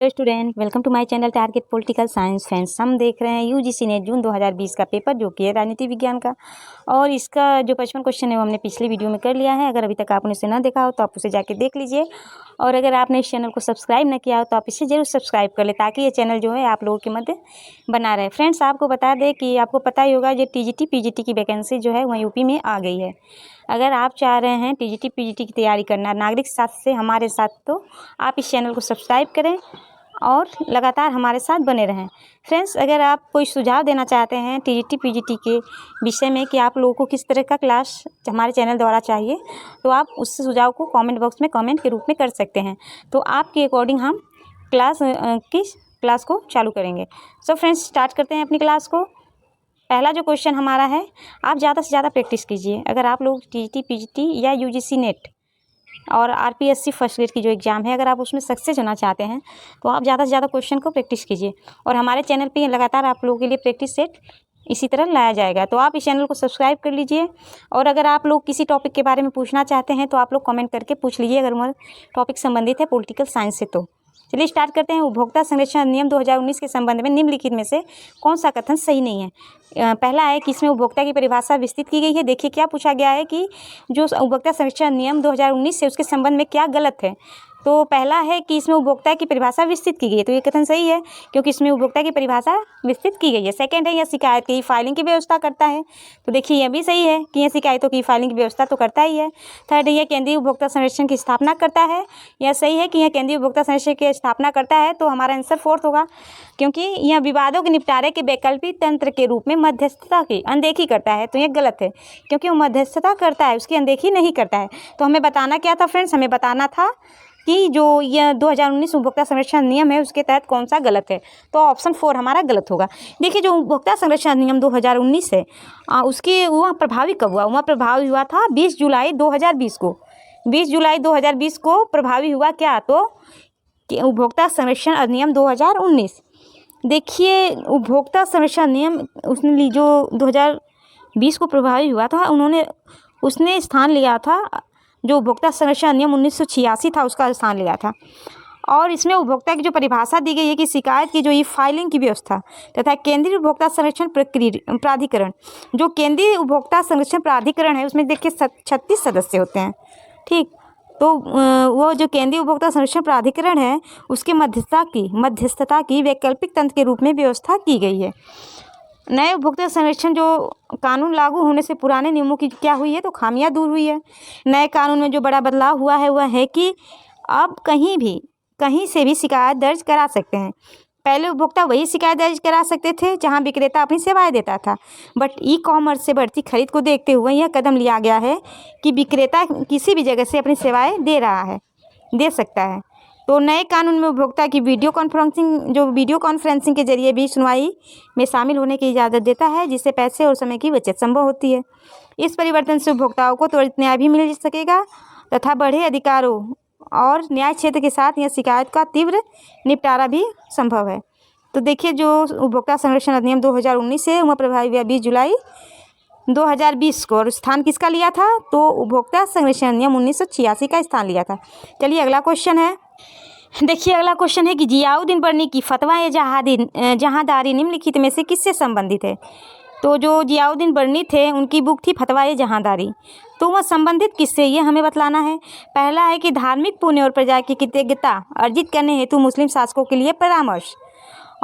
Student, welcome to my channel target political science friends. हम देख रहे हैं यूजीसी नेट जून 2020 का पेपर जो कि है राजनीति विज्ञान का, और इसका जो 55 क्वेश्चन है वो हमने पिछले वीडियो में कर लिया है। अगर अभी तक आपने उसे ना देखा हो तो आप उसे जाके देख लीजिए, और अगर आपने इस चैनल को सब्सक्राइब ना किया हो तो आप इसे जरूर सब्सक्राइब कर ले, ताकि ये चैनल जो है आप लोगों के मध्य बना रहे। फ्रेंड्स, आपको बता दें कि आपको पता ही होगा, ये टीजीटी पीजीटी की वैकेंसी जो है वह यूपी में आ गई है। अगर आप चाह रहे हैं टीजीटी पीजीटी की तैयारी करना नागरिक साथ से हमारे साथ, तो आप इस चैनल को सब्सक्राइब करें और लगातार हमारे साथ बने रहें। फ्रेंड्स, अगर आप कोई सुझाव देना चाहते हैं टीजीटी पीजीटी के विषय में कि आप लोगों को किस तरह का क्लास हमारे चैनल द्वारा चाहिए, तो आप उस सुझाव को कमेंट बॉक्स में कमेंट के रूप में कर सकते हैं। तो आपके अकॉर्डिंग हम क्लास को चालू करेंगे। सो फ्रेंड्स, स्टार्ट करते हैं अपनी क्लास को। पहला जो क्वेश्चन हमारा है, आप ज़्यादा से ज़्यादा प्रैक्टिस कीजिए। अगर आप लोग टीजीटी पीजीटी या यूजीसी नेट और आरपीएससी फर्स्ट ग्रेड की जो एग्ज़ाम है, अगर आप उसमें सक्सेस होना चाहते हैं तो आप ज़्यादा से ज़्यादा क्वेश्चन को प्रैक्टिस कीजिए, और हमारे चैनल पे लगातार आप लोगों के लिए प्रैक्टिस सेट इसी तरह लाया जाएगा। तो आप इस चैनल को सब्सक्राइब कर लीजिए, और अगर आप लोग किसी टॉपिक के बारे में पूछना चाहते हैं तो आप लोग कमेंट करके पूछ लीजिए, अगर वह टॉपिक संबंधित है पॉलिटिकल साइंस से। तो चलिए स्टार्ट करते हैं। उपभोक्ता संरक्षण अधिनियम 2019 के संबंध में निम्नलिखित में से कौन सा कथन सही नहीं है। पहला है कि इसमें उपभोक्ता की परिभाषा विस्तृत की गई है। देखिए क्या पूछा गया है कि जो उपभोक्ता संरक्षण अधिनियम 2019 है उसके संबंध में क्या गलत है। तो पहला है कि इसमें उपभोक्ता की परिभाषा विस्तृत की गई है, तो ये कथन सही है क्योंकि इसमें उपभोक्ता की परिभाषा विस्तृत की गई है। सेकंड है, यह शिकायत की फाइलिंग की व्यवस्था करता है, तो देखिए यह भी सही है कि यह शिकायतों की फाइलिंग की व्यवस्था तो करता ही है। थर्ड है, यह केंद्रीय उपभोक्ता संरक्षण की स्थापना करता है, यह सही है कि यह केंद्रीय उपभोक्ता संरक्षण की स्थापना करता है। तो हमारा आंसर फोर्थ होगा, क्योंकि यह विवादों के निपटारे के वैकल्पिक तंत्र के रूप में मध्यस्थता की अनदेखी करता है। तो यह गलत है क्योंकि वो मध्यस्थता करता है, उसकी अनदेखी नहीं करता है। तो हमें बताना क्या था फ्रेंड्स, हमें बताना था कि जो यह 2019 उपभोक्ता संरक्षण अधिनियम है उसके तहत कौन सा गलत है। तो ऑप्शन 4 हमारा गलत होगा। देखिए जो उपभोक्ता संरक्षण अधिनियम 2019 है उसके वह प्रभावी कब हुआ, वह प्रभावी हुआ था 20 जुलाई 2020 को। 20 जुलाई 2020 को प्रभावी हुआ क्या, तो उपभोक्ता संरक्षण अधिनियम 2019। देखिए उपभोक्ता संरक्षण अधिनियम उसने जो 2020 को प्रभावी हुआ था, उसने स्थान लिया था, जो उपभोक्ता संरक्षण अधिनियम 1986 था उसका स्थान लिया था। और इसमें उपभोक्ता की जो परिभाषा दी गई है कि शिकायत की जो ई फाइलिंग की व्यवस्था तथा केंद्रीय उपभोक्ता संरक्षण प्राधिकरण, जो केंद्रीय उपभोक्ता संरक्षण प्राधिकरण है उसमें देखिए 36 सदस्य होते हैं, ठीक। तो वो जो केंद्रीय उपभोक्ता संरक्षण प्राधिकरण है उसके मध्यस्थता की वैकल्पिक तंत्र के रूप में व्यवस्था की गई है। नए उपभोक्ता संरक्षण जो कानून लागू होने से पुराने नियमों की क्या हुई है, तो खामियां दूर हुई है। नए कानून में जो बड़ा बदलाव हुआ है वह है कि अब कहीं से भी शिकायत दर्ज करा सकते हैं। पहले उपभोक्ता वही शिकायत दर्ज करा सकते थे जहां विक्रेता अपनी सेवाएं देता था, बट ई कॉमर्स से बढ़ती खरीद को देखते हुए यह कदम लिया गया है कि विक्रेता किसी भी जगह से अपनी सेवाएं दे सकता है। तो नए कानून में उपभोक्ता की वीडियो कॉन्फ्रेंसिंग के जरिए भी सुनवाई में शामिल होने की इजाज़त देता है, जिससे पैसे और समय की बचत संभव होती है। इस परिवर्तन से उपभोक्ताओं को त्वरित न्याय भी मिल सकेगा तथा बढ़े अधिकारों और न्याय क्षेत्र के साथ यह शिकायत का तीव्र निपटारा भी संभव है। तो देखिए जो उपभोक्ता संरक्षण अधिनियम 2019 है वह प्रभावी हुआ 20 जुलाई 2020 को, और स्थान किसका लिया था, तो उपभोक्ता संरक्षण अधिनियम 1986 का स्थान लिया था। चलिए अगला क्वेश्चन है। देखिए अगला क्वेश्चन है कि जियाउद्दीन बर्नी की फतवा ए जहांदारी निम्नलिखित में से किससे संबंधित है। तो जो जियाउद्दीन बर्नी थे उनकी बुक थी फतवा ए जहांदारी, तो वह संबंधित किससे ये हमें बतलाना है। पहला है कि धार्मिक पुण्य और प्रजा की कृतज्ञता अर्जित करने हेतु मुस्लिम शासकों के लिए परामर्श,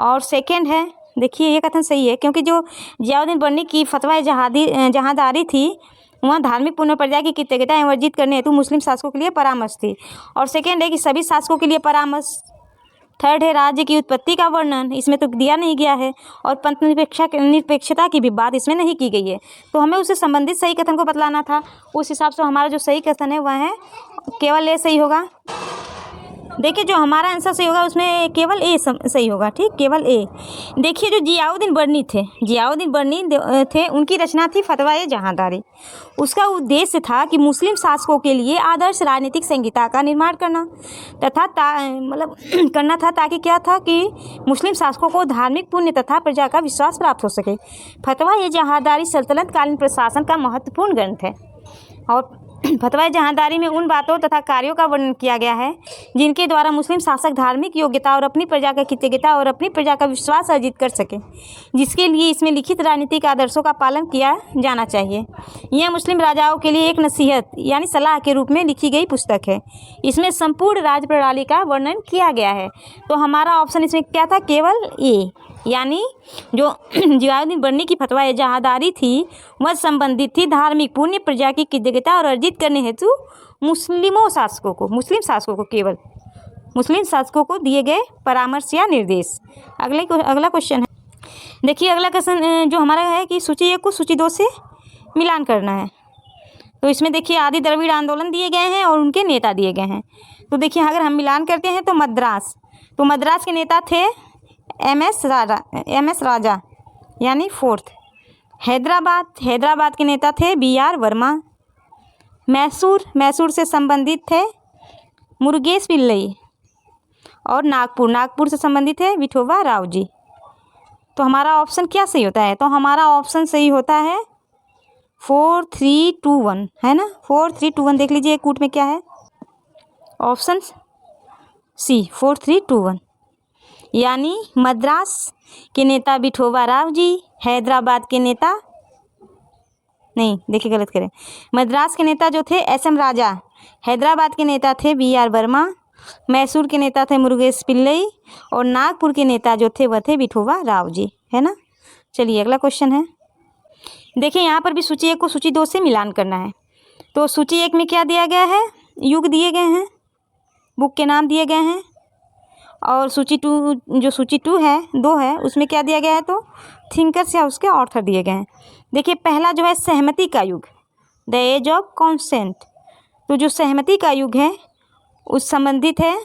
और सेकेंड है, देखिए ये कथन सही है क्योंकि जो जियाउद्दीन बर्नी की फतवा ए जहांदारी थी वहाँ धार्मिक पुण्य प्रजा की कृतज्ञता एवं अर्जित करने हेतु मुस्लिम शासकों के लिए परामर्श थी, और सेकेंड है कि सभी शासकों के लिए परामर्श। थर्ड है राज्य की उत्पत्ति का वर्णन, इसमें तो दिया नहीं गया है, और पंथ निरपेक्षता की भी बात इसमें नहीं की गई है। तो हमें उससे संबंधित सही कथन को बतलाना था। उस हिसाब से हमारा जो सही कथन है वह है केवल ए सही होगा। देखिए जो हमारा आंसर सही होगा उसमें केवल ए सही होगा, ठीक, केवल ए। देखिए जो जियाउद्दीन बर्नी थे उनकी रचना थी फतवा ए जहांदारी। उसका उद्देश्य था कि मुस्लिम शासकों के लिए आदर्श राजनीतिक संहिता का निर्माण करना तथा करना था, ताकि क्या था कि मुस्लिम शासकों को धार्मिक पुण्य तथा प्रजा का विश्वास प्राप्त हो सके। फतवा ए जहांदारी सल्तनत कालीन प्रशासन का महत्वपूर्ण ग्रंथ है, और फतवा जहांदारी में उन बातों तथा कार्यों का वर्णन किया गया है जिनके द्वारा मुस्लिम शासक धार्मिक योग्यता और अपनी प्रजा का कृतज्ञता और अपनी प्रजा का विश्वास अर्जित कर सके, जिसके लिए इसमें लिखित राजनीतिक आदर्शों का पालन किया जाना चाहिए। यह मुस्लिम राजाओं के लिए एक नसीहत यानी सलाह के रूप में लिखी गई पुस्तक है। इसमें संपूर्ण राज प्रणाली का वर्णन किया गया है। तो हमारा ऑप्शन इसमें क्या था, केवल ए, यानी जो जियाउद्दीन बर्नी की फतवा जहांदारी थी वह संबंधित थी धार्मिक पुण्य प्रजा की कृतज्ञता और अर्जित करने हेतु मुस्लिम शासकों को केवल मुस्लिम शासकों को दिए गए परामर्श या निर्देश। अगला क्वेश्चन है, देखिए अगला क्वेश्चन जो हमारा है कि सूची 1 को सूची 2 से मिलान करना है। तो इसमें देखिए आदि द्रविड़ आंदोलन दिए गए हैं और उनके नेता दिए गए हैं। तो देखिए अगर हम मिलान करते हैं तो मद्रास के नेता थे एम.एस. राजा यानी 4th। हैदराबाद के नेता थे B.R. वर्मा। मैसूर से संबंधित थे मुरुगेश पिल्लई। और नागपुर से संबंधित है विठोबा राव जी। तो हमारा ऑप्शन क्या सही होता है, तो हमारा ऑप्शन सही होता है 4, 3, 2, 1 है ना। 4, 3, 2, 1 देख लीजिए कूट में क्या है, ऑप्शन सी 4, 3, 2, 1, यानी मद्रास के नेता विठोबा राव जी, हैदराबाद के नेता नहीं, देखिए गलत करें, मद्रास के नेता जो थे एस.एम. राजा, हैदराबाद के नेता थे B.R. वर्मा, मैसूर के नेता थे मुरुगेश पिल्लई और नागपुर के नेता जो थे वह थे विठोबा राव जी, है ना। चलिए अगला क्वेश्चन है, देखिए यहाँ पर भी सूची 1 को सूची 2 से मिलान करना है। तो सूची 1 में क्या दिया गया है, युग दिए गए हैं, बुक के नाम दिए गए हैं। और सूची 2 है 2 है उसमें क्या दिया गया है, तो थिंकर्स या उसके ऑथर दिए गए हैं। देखिए पहला जो है सहमति का युग, द एज ऑफ कॉन्सेंट। तो जो सहमति का युग है उस संबंधित है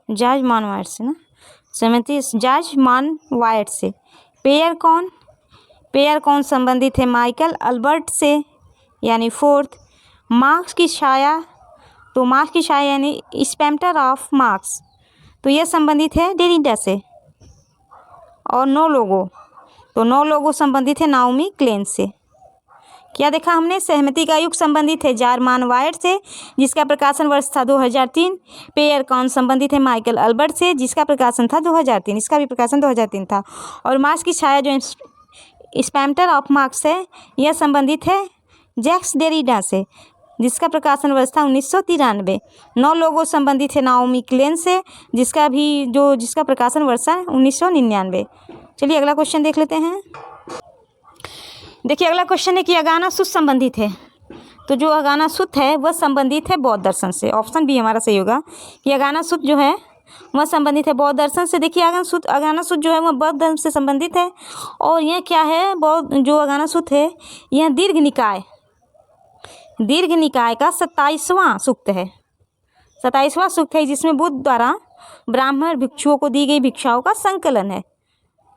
जॉर्ज मानवाइट से ना, सहमति जॉर्ज मानवाइट से। पेयर कौन संबंधित है माइकल अल्बर्ट से यानी 4th। मार्क्स की छाया, तो मार्क्स की छाया यानी स्पेक्टर ऑफ मार्क्स, तो यह संबंधित है डेरिडा से। और 9 लोगों संबंधित है नाओमी क्लेन से। क्या देखा हमने, सहमति का युग संबंधित है जॉर्ज मानवाइट से जिसका प्रकाशन वर्ष था 2003। पेयर कौन संबंधित है माइकल अल्बर्ट से जिसका प्रकाशन था 2003, इसका भी प्रकाशन 2003 था। और मार्क्स की छाया जो स्पेक्टर ऑफ मार्क्स है यह संबंधित है जैक्स डेरिडा से जिसका प्रकाशन वर्ष था 1993। 9 लोगों संबंधित है नाओमी क्लेन से जिसका प्रकाशन वर्ष है 1999। चलिए अगला क्वेश्चन देख लेते हैं। देखिए अगला क्वेश्चन है कि अगाना सुत संबंधित है। तो जो अगाना सुत है वह संबंधित है बौद्ध दर्शन से। ऑप्शन बी हमारा सही होगा कि अगाना सुत जो है वह संबंधित है बौद्ध दर्शन से। देखिए अगाना सुत जो है वह बौद्ध धर्म से संबंधित है। और यह क्या है, जो अगाना सुत है यह दीर्घ निकाय का 27वां सूक्त है। 27वां सूक्त है जिसमें बुद्ध द्वारा ब्राह्मण भिक्षुओं को दी गई भिक्षाओं का संकलन है।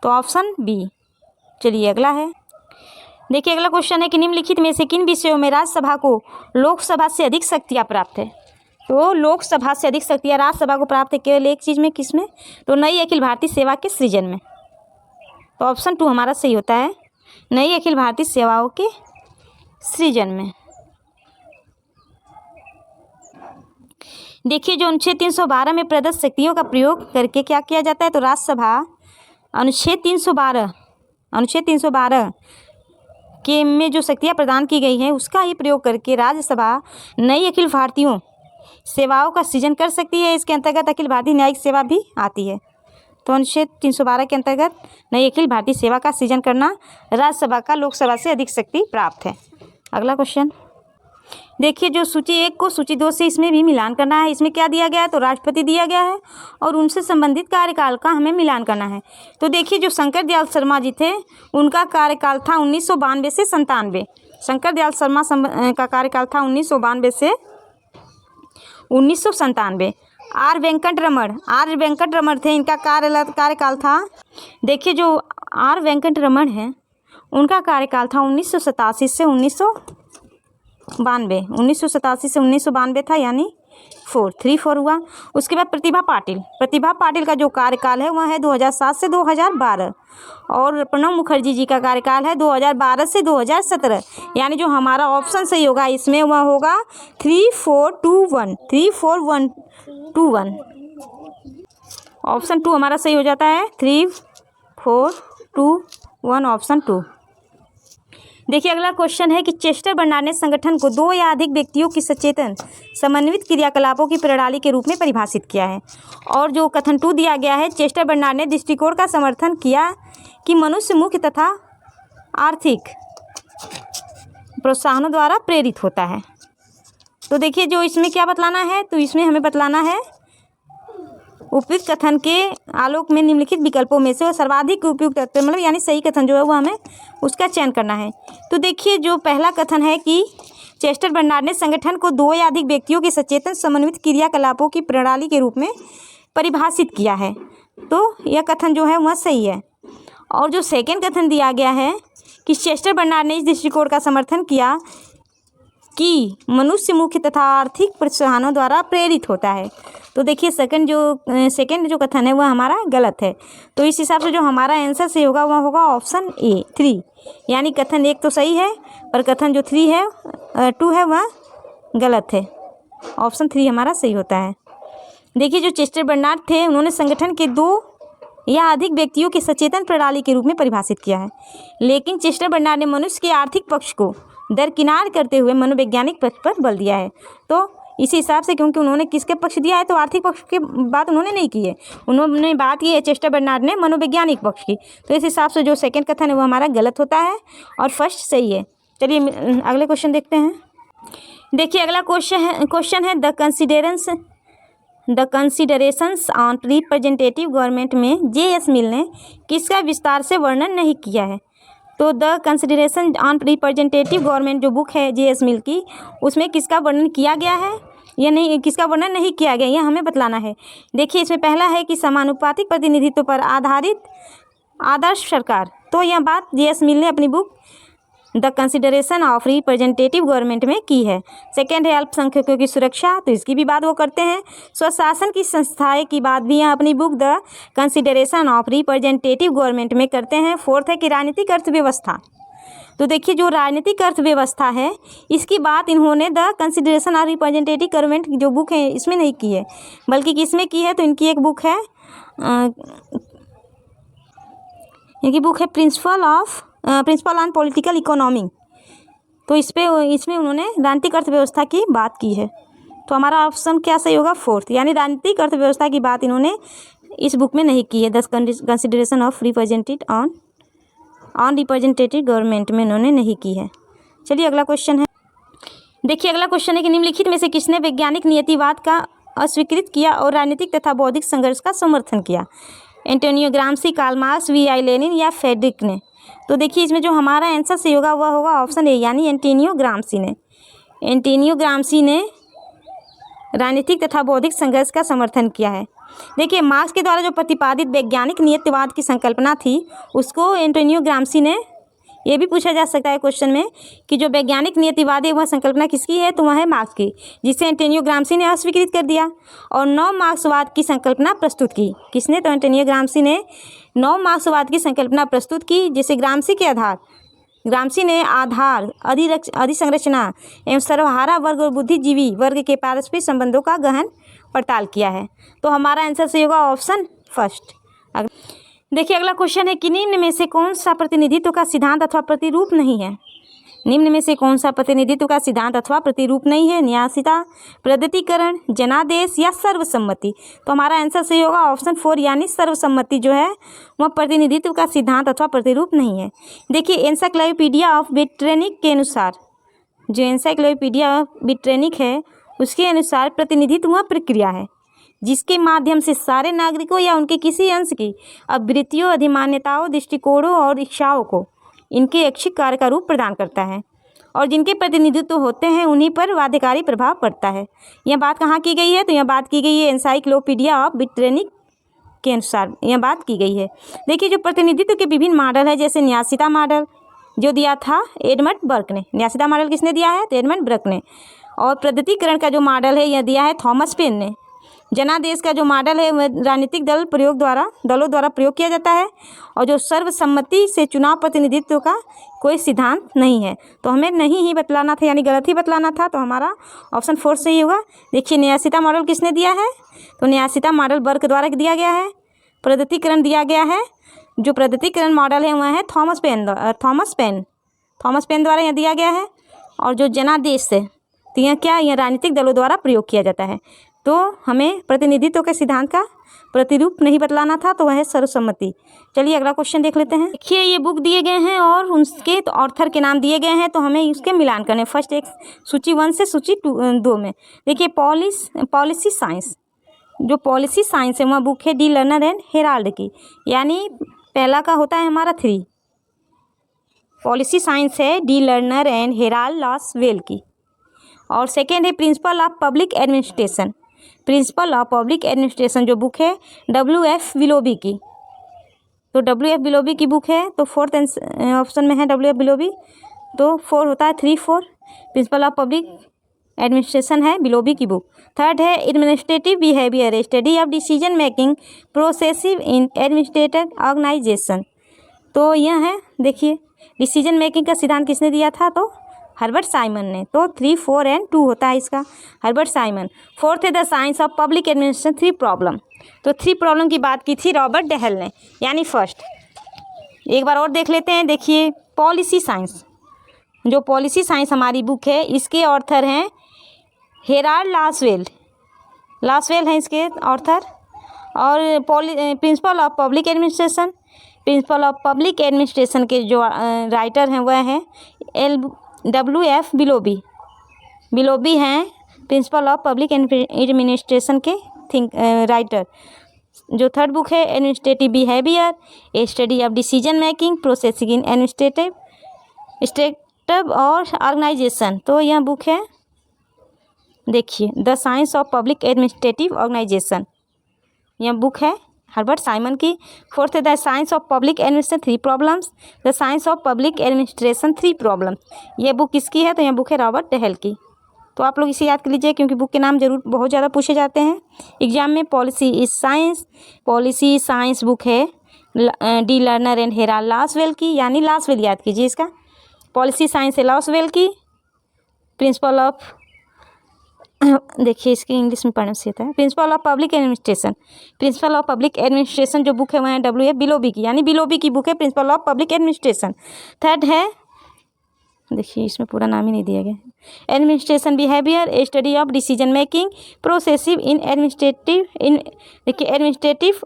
तो ऑप्शन बी। चलिए अगला है, देखिए अगला क्वेश्चन है कि निम्नलिखित में से किन विषयों में राज्यसभा को लोकसभा से अधिक शक्तियाँ प्राप्त है। तो लोकसभा से अधिक शक्तियाँ राज्यसभा को प्राप्त है केवल एक चीज़ में, किसमें, तो नई अखिल भारतीय सेवा के सृजन में। तो ऑप्शन 2 हमारा सही होता है, नई अखिल भारतीय सेवाओं के सृजन में। देखिए जो अनुच्छेद 312 में प्रदत्त शक्तियों का प्रयोग करके क्या किया जाता है, तो राज्यसभा अनुच्छेद 312 के में जो शक्तियाँ प्रदान की गई हैं उसका ही प्रयोग करके राज्यसभा नई अखिल भारतीय सेवाओं का सृजन कर सकती है। इसके अंतर्गत अखिल भारतीय न्यायिक सेवा भी आती है। तो अनुच्छेद 312 के अंतर्गत नई अखिल भारतीय सेवा का सृजन करना राज्यसभा का लोकसभा से अधिक शक्ति प्राप्त है। अगला क्वेश्चन, देखिए जो सूची 1 को सूची 2 से इसमें भी मिलान करना है। इसमें क्या दिया गया है, तो राष्ट्रपति दिया गया है और उनसे संबंधित कार्यकाल का हमें मिलान करना है। तो देखिए जो शंकर दयाल शर्मा जी थे उनका कार्यकाल था 1992 से 97। शंकर दयाल शर्मा का कार्यकाल था 1992 से 1997। आर वेंकट रमण थे, इनका कार्यकाल था, देखिए जो आर वेंकट रमण हैं उनका कार्यकाल था 1987 से 1992 था, यानी 3-4 हुआ। उसके बाद प्रतिभा पाटिल का जो कार्यकाल है वह है 2007 से 2012 और प्रणब मुखर्जी जी का कार्यकाल है 2012 से 2017, यानी जो हमारा ऑप्शन सही होगा इसमें वह होगा 3-4-2-1 ऑप्शन 2 हमारा सही हो जाता है 3-4-2-1 ऑप्शन 2। देखिए अगला क्वेश्चन है कि चेस्टर बर्नार्ड ने संगठन को 2 या अधिक व्यक्तियों की सचेतन समन्वित क्रियाकलापों की प्रणाली के रूप में परिभाषित किया है। और जो कथन 2 दिया गया है, चेस्टर बर्नार्ड ने दृष्टिकोण का समर्थन किया कि मनुष्य मुख्य तथा आर्थिक प्रोत्साहनों द्वारा प्रेरित होता है। तो देखिए जो इसमें क्या बतलाना है, तो इसमें हमें बतलाना है उपयुक्त कथन के आलोक में निम्नलिखित विकल्पों में से सर्वाधिक उपयुक्त मतलब यानी सही कथन जो है वो हमें उसका चयन करना है। तो देखिए जो पहला कथन है कि चेस्टर बर्नार्ड ने संगठन को 2 या अधिक व्यक्तियों के सचेतन समन्वित क्रियाकलापों की प्रणाली के रूप में परिभाषित किया है, तो यह कथन जो है वह सही है। और जो सेकेंड कथन दिया गया है कि चेस्टर बर्नार्ड ने इस दृष्टिकोण का समर्थन किया कि मनुष्य मुख्य तथा आर्थिक प्रोत्साहनों द्वारा प्रेरित होता है, तो देखिए सेकंड जो कथन है वह हमारा गलत है। तो इस हिसाब से जो हमारा आंसर सही होगा वह होगा ऑप्शन ए 3, यानी कथन 1 तो सही है और कथन जो 2 है वह गलत है। ऑप्शन 3 हमारा सही होता है। देखिए जो चेस्टर बर्नार्ड थे उन्होंने संगठन के 2 या अधिक व्यक्तियों के सचेतन प्रणाली के रूप में परिभाषित किया है, लेकिन चेस्टर बर्नार्ड ने मनुष्य के आर्थिक पक्ष को दरकिनार करते हुए मनोवैज्ञानिक पक्ष पर बल दिया है। तो इसी हिसाब से क्योंकि उन्होंने किसके पक्ष दिया है, तो आर्थिक पक्ष की बात उन्होंने नहीं की है, उन्होंने बात की है चेस्टर बर्नार्ड ने मनोवैज्ञानिक पक्ष की। तो इस हिसाब से जो सेकंड कथन है वो हमारा गलत होता है और फर्स्ट सही है। चलिए अगले क्वेश्चन देखते हैं। देखिए अगला क्वेश्चन है the considerations on representative government में जे.एस. मिल ने किसका विस्तार से वर्णन नहीं किया है। तो the consideration on representative government जो बुक है जे.एस. मिल की, उसमें किसका वर्णन किया गया है या नहीं, किसका वर्णन नहीं किया गया यह हमें बतलाना है। देखिए इसमें पहला है कि समानुपातिक प्रतिनिधित्व पर आधारित आदर्श सरकार, तो यह बात जे.एस. मिल ने अपनी book the consideration of representative government में की है। सेकेंड है अल्पसंख्यकों की सुरक्षा, तो इसकी भी बात वो करते हैं। स्वशासन की संस्थाएं की बात भी यहाँ अपनी book the consideration of representative government में करते हैं। फोर्थ है कि राजनीतिक अर्थव्यवस्था, तो देखिए जो राजनीतिक अर्थव्यवस्था है इसकी बात इन्होंने the consideration of representative government जो बुक है इसमें नहीं की है, बल्कि किसमें की है, तो इनकी एक बुक है, इनकी बुक है प्रिंसिपल ऑन पॉलिटिकल इकोनॉमी, तो इसमें उन्होंने राजनीतिक अर्थव्यवस्था की बात की है। तो हमारा ऑप्शन क्या सही होगा, फोर्थ, यानी राजनीतिक अर्थव्यवस्था की बात इन्होंने इस बुक में नहीं की है। The consideration of representative on representative government में इन्होंने नहीं की है। चलिए अगला क्वेश्चन है। देखिए अगला क्वेश्चन है कि निम्नलिखित में से किसने वैज्ञानिक नियतिवाद का अस्वीकृत किया और राजनीतिक तथा बौद्धिक संघर्ष का समर्थन किया। Antonio Gramsci, Karl Marx, V.I. Lenin या फ्रेडरिक ने। तो देखिए इसमें जो हमारा आंसर सही होगा वह होगा ऑप्शन ए, यानी एंटोनियो ग्राम्सी ने राजनीतिक तथा बौद्धिक संघर्ष का समर्थन किया है। देखिए मार्क्स के द्वारा जो प्रतिपादित वैज्ञानिक नियतिवाद की संकल्पना थी उसको एंटोनियो ग्राम्सी ने, ये भी पूछा जा सकता है क्वेश्चन में कि जो वैज्ञानिक नियतिवाद है वह संकल्पना किसकी है, तो वह है मार्क्स की, जिसे एंटोनियो ग्राम्सी ने अस्वीकृत कर दिया और नव मार्क्सवाद की संकल्पना प्रस्तुत की। किसने, तो एंटोनियो ग्राम्सी ने नव मार्क्सवाद की संकल्पना प्रस्तुत की, जिसे ग्राम्सी ने आधार, अधिसंरचना एवं सर्वहारा वर्ग और बुद्धिजीवी वर्ग के पारस्परिक संबंधों का गहन पड़ताल किया है। तो हमारा आंसर सही होगा ऑप्शन फर्स्ट। देखिए अगला क्वेश्चन है कि निम्न में से कौन सा प्रतिनिधित्व का सिद्धांत अथवा प्रतिरूप नहीं है। निम्न में से कौन सा प्रतिनिधित्व का सिद्धांत अथवा प्रतिरूप नहीं है। न्यासिता, प्रगतिकरण, जनादेश या सर्वसम्मति। तो हमारा आंसर सही होगा ऑप्शन 4, यानी सर्वसम्मति जो है वह प्रतिनिधित्व का सिद्धांत अथवा प्रतिरूप नहीं है। देखिए एनसाइक्लोपीडिया ऑफ ब्रिटेनिक के अनुसार, जो एनसाइक्लोपीडिया ऑफ ब्रिटेनिक है उसके अनुसार प्रतिनिधित्व वह प्रक्रिया है जिसके माध्यम से सारे नागरिकों या उनके किसी अंश की अभिवृत्तियों, अधिमान्यताओं, दृष्टिकोणों और इच्छाओं को इनके ऐच्छिक कार्य का रूप प्रदान करता है और जिनके प्रतिनिधित्व होते हैं उन्हीं पर बाध्यकारी प्रभाव पड़ता है। यह बात कहाँ की गई है, तो यह बात की गई है एनसाइक्लोपीडिया ऑफ ब्रिटेनिक के अनुसार यह बात की गई है। देखिए जो प्रतिनिधित्व के विभिन्न मॉडल है, जैसे न्यासिता मॉडल जो दिया था एडमंड बर्क ने। न्यासिता मॉडल किसने दिया है, तो एडमंड बर्क ने। और प्रगतिकरण का जो मॉडल है यह दिया है थॉमस पेन ने। जनादेश का जो मॉडल है वह राजनीतिक दलों द्वारा प्रयोग किया जाता है। और जो सर्वसम्मति से चुनाव प्रतिनिधित्व का कोई सिद्धांत नहीं है। तो हमें नहीं ही बतलाना था, यानी गलत ही बतलाना था, तो हमारा ऑप्शन 4 सही होगा। देखिए न्यायशीलता मॉडल किसने दिया है, तो न्यायशीलता मॉडल बर्क द्वारा दिया गया है। प्रगतिकरण दिया गया है, जो प्रगतिकरण मॉडल है वह है थॉमस पेन द्वारा यह दिया गया है। और जो जनादेश है तो यह क्या, यह राजनीतिक दलों द्वारा प्रयोग किया जाता है। तो हमें प्रतिनिधित्व के सिद्धांत का प्रतिरूप नहीं बतलाना था, तो वह है सर्वसम्मति। चलिए अगला क्वेश्चन देख लेते हैं। देखिए ये बुक दिए गए हैं और उनके ऑथर के नाम दिए गए हैं, तो हमें इसके मिलान करने। फर्स्ट एक सूची 1 से सूची 2 में देखिए पॉलिसी साइंस, जो पॉलिसी साइंस है वह बुक है डी लर्नर एंड हेराल्ड की, यानी पहला का होता है हमारा 3। पॉलिसी साइंस है D learner and Herald Lasswell की। और सेकेंड है प्रिंसिपल ऑफ पब्लिक एडमिनिस्ट्रेशन, जो बुक है WF विलोबी की। तो WF विलोबी की बुक है, तो 4th ऑप्शन में है WF विलोबी, तो 4 होता है 3-4। प्रिंसिपल ऑफ पब्लिक एडमिनिस्ट्रेशन है विलोबी की बुक। थर्ड है administrative behaviour, study of decision making processes in administrative organisation. तो यह है, देखिए डिसीजन मेकिंग का सिद्धांत किसने दिया था, तो हर्बर्ट साइमन ने। तो 3, 4 एंड 2 होता है इसका, हर्बर्ट साइमन। फोर्थ है the science of public administration 3 problem, तो 3 प्रॉब्लम की बात की थी रॉबर्ट डेहल ने, यानी फर्स्ट। एक बार और देख लेते हैं। देखिए पॉलिसी साइंस, जो पॉलिसी साइंस हमारी बुक है इसके ऑथर हैं हेराल्ड लॉसवेल हैं इसके ऑथर। और प्रिंसिपल ऑफ पब्लिक एडमिनिस्ट्रेशन के जो राइटर हैं वह हैं WF विलोबी हैं प्रिंसिपल ऑफ पब्लिक एडमिनिस्ट्रेशन के राइटर। जो थर्ड बुक है administrative behaviour, a study of decision making processing in administrative और ऑर्गेनाइजेशन। तो यह बुक है, देखिए the science of public administrative organisation, यह बुक है हर्बर्ट साइमन की। फोर्थ है the science of public administration 3 problems, the science of public administration 3 problems. ये बुक किसकी है, तो यह बुक है रॉबर्ट डेहल की। तो आप लोग इसे याद कर लीजिए, क्योंकि बुक के नाम जरूर बहुत ज़्यादा पूछे जाते हैं एग्जाम में। पॉलिसी साइंस बुक है D learner and Herald Lasswell की, यानी लॉसवेल याद कीजिए इसका। पॉलिसी साइंस है लॉसवेल की। प्रिंसिपल ऑफ देखिए इसकी इंग्लिश में पढ़ना सीखता है। प्रिंसिपल ऑफ पब्लिक एडमिनिस्ट्रेशन जो बुक है वह है WF विलोबी की, यानी विलोबी की बुक है principle of public administration. Third है, देखिए इसमें पूरा नाम ही नहीं दिया गया, administration behaviour, a study of decision making processes in administrative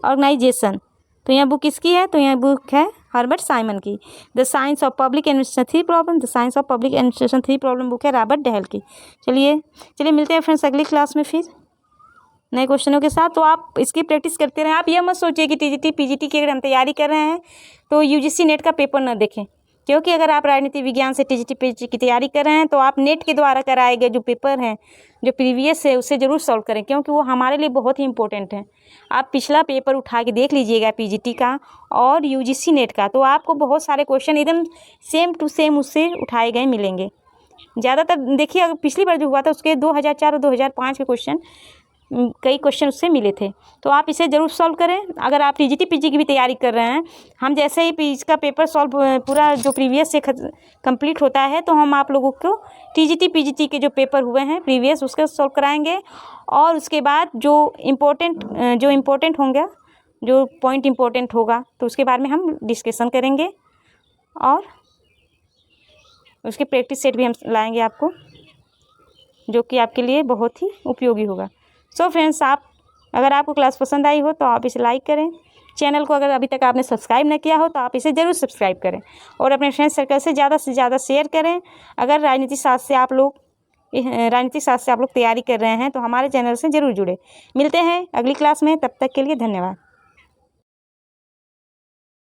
organisation. तो यह बुक किसकी है, तो यह बुक है हर्बर्ट साइमन की। The science of public administration 3 problem, the science of public administration 3 problem book है रॉबर्ट डेहल की। चलिए मिलते हैं फ्रेंड्स अगली क्लास में फिर नए क्वेश्चनों के साथ। तो आप इसकी प्रैक्टिस करते रहें। आप यह मत सोचिए कि TGT PGT की अगर हम तैयारी कर रहे हैं तो UGC नेट का पेपर न देखें, क्योंकि अगर आप राजनीति विज्ञान से TGT PGT की तैयारी कर रहे हैं तो आप नेट के द्वारा कराए गए जो पेपर हैं, जो प्रीवियस है, उसे ज़रूर सॉल्व करें, क्योंकि वो हमारे लिए बहुत ही इंपॉर्टेंट है। आप पिछला पेपर उठा के देख लीजिएगा PGT का और UGC नेट का, तो आपको बहुत सारे क्वेश्चन एकदम सेम टू सेम उससे उठाए गए मिलेंगे। ज़्यादातर देखिए, अगर पिछली बार जो हुआ था उसके 2004 और 2005 के क्वेश्चन, कई क्वेश्चन उससे मिले थे। तो आप इसे ज़रूर सॉल्व करें। अगर आप TGT PG की भी तैयारी कर रहे हैं, हम जैसे ही इसका पेपर सॉल्व पूरा जो प्रीवियस से कंप्लीट होता है तो हम आप लोगों को TGT PGT के जो पेपर हुए हैं प्रीवियस उसके सॉल्व कराएंगे। और उसके बाद जो इम्पोर्टेंट होंगे, जो पॉइंट इम्पोर्टेंट होगा, तो उसके बारे में हम डिस्कशन करेंगे और उसके प्रैक्टिस सेट भी हम लाएंगे आपको, जो कि आपके लिए बहुत ही उपयोगी होगा। सो फ्रेंड्स, अगर आपको क्लास पसंद आई हो तो आप इसे लाइक करें। चैनल को अगर अभी तक आपने सब्सक्राइब न किया हो तो आप इसे ज़रूर सब्सक्राइब करें और अपने फ्रेंड्स सर्कल से ज़्यादा शेयर करें। अगर राजनीति शास्त्र से आप लोग तैयारी कर रहे हैं तो हमारे चैनल से ज़रूर जुड़े। मिलते हैं अगली क्लास में, तब तक के लिए धन्यवाद।